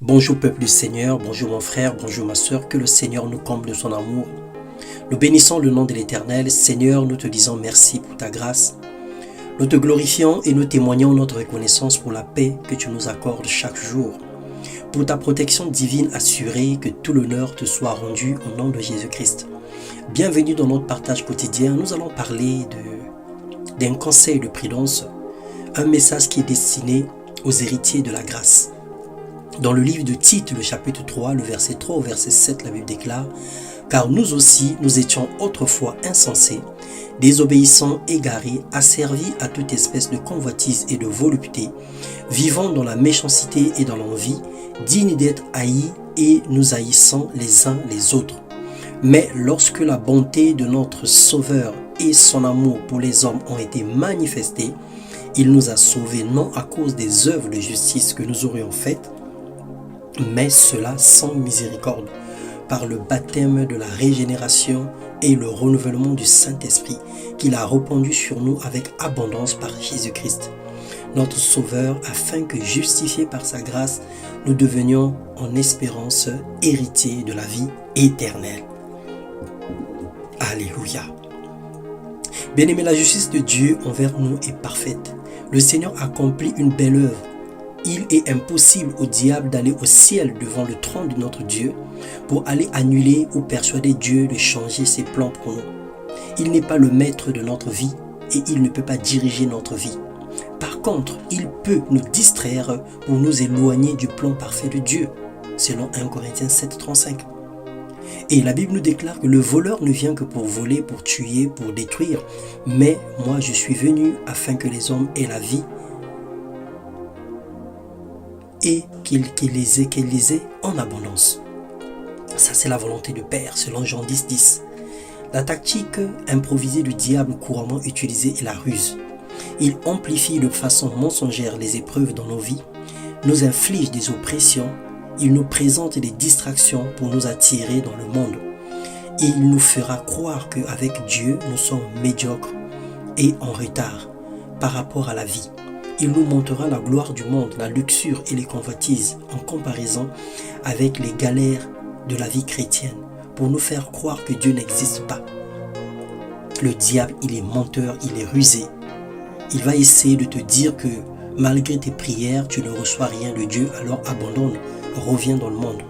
Bonjour peuple du Seigneur, bonjour mon frère, bonjour ma soeur, que le Seigneur nous comble de son amour. Nous bénissons le nom de l'Éternel. Seigneur, nous te disons merci pour ta grâce. Nous te glorifions et nous témoignons notre reconnaissance pour la paix que tu nous accordes chaque jour. Pour ta protection divine assurée, que tout l'honneur te soit rendu au nom de Jésus-Christ. Bienvenue dans notre partage quotidien. Nous allons parler d'un conseil de prudence, un message qui est destiné aux héritiers de la grâce. Dans le livre de Tite, le chapitre 3, le verset 3 au verset 7, la Bible déclare « Car nous aussi, nous étions autrefois insensés, désobéissants, égarés, asservis à toute espèce de convoitise et de volupté, vivant dans la méchanceté et dans l'envie, dignes d'être haïs et nous haïssant les uns les autres. Mais lorsque la bonté de notre Sauveur et son amour pour les hommes ont été manifestés, il nous a sauvés non à cause des œuvres de justice que nous aurions faites, mais cela sans miséricorde, par le baptême de la régénération et le renouvellement du Saint-Esprit qu'il a répandu sur nous avec abondance par Jésus-Christ, notre Sauveur, afin que, justifiés par sa grâce, nous devenions en espérance héritiers de la vie éternelle. Alléluia. Bien-aimés, la justice de Dieu envers nous est parfaite. Le Seigneur accomplit une belle œuvre. Il est impossible au diable d'aller au ciel devant le trône de notre Dieu pour aller annuler ou persuader Dieu de changer ses plans pour nous. Il n'est pas le maître de notre vie et il ne peut pas diriger notre vie. Par contre, il peut nous distraire pour nous éloigner du plan parfait de Dieu, selon 1 Corinthiens 7, 35. Et la Bible nous déclare que le voleur ne vient que pour voler, pour tuer, pour détruire. Mais moi, je suis venu afin que les hommes aient la vie et qu'ils les aient en abondance. Ça, c'est la volonté du Père, selon Jean 10, 10. La tactique improvisée du diable couramment utilisée est la ruse. Il amplifie de façon mensongère les épreuves dans nos vies, nous inflige des oppressions, il nous présente des distractions pour nous attirer dans le monde. Et il nous fera croire qu'avec Dieu, nous sommes médiocres et en retard par rapport à la vie. Il nous montrera la gloire du monde, la luxure et les convoitises en comparaison avec les galères de la vie chrétienne pour nous faire croire que Dieu n'existe pas. Le diable, il est menteur, il est rusé. Il va essayer de te dire que malgré tes prières, tu ne reçois rien de Dieu, alors abandonne, reviens dans le monde.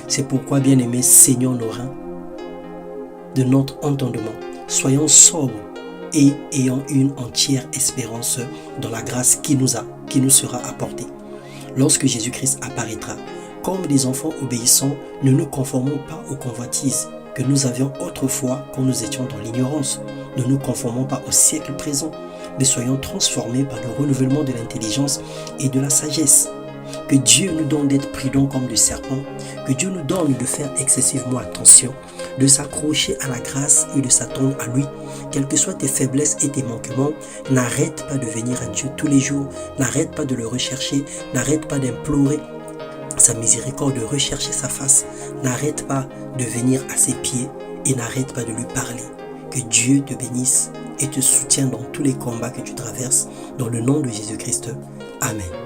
C'est pourquoi, bien-aimés, saignons nos reins de notre entendement. Soyons sobres et ayant une entière espérance dans la grâce qui nous sera apportée. Lorsque Jésus-Christ apparaîtra, comme des enfants obéissants, ne nous conformons pas aux convoitises que nous avions autrefois quand nous étions dans l'ignorance. Ne nous conformons pas au siècle présent, mais soyons transformés par le renouvellement de l'intelligence et de la sagesse. Que Dieu nous donne d'être prudents comme le serpent, que Dieu nous donne de faire excessivement attention, de s'accrocher à la grâce et de s'attendre à lui. Quelles que soient tes faiblesses et tes manquements, n'arrête pas de venir à Dieu tous les jours, n'arrête pas de le rechercher, n'arrête pas d'implorer sa miséricorde, de rechercher sa face, n'arrête pas de venir à ses pieds et n'arrête pas de lui parler. Que Dieu te bénisse et te soutienne dans tous les combats que tu traverses, dans le nom de Jésus-Christ. Amen.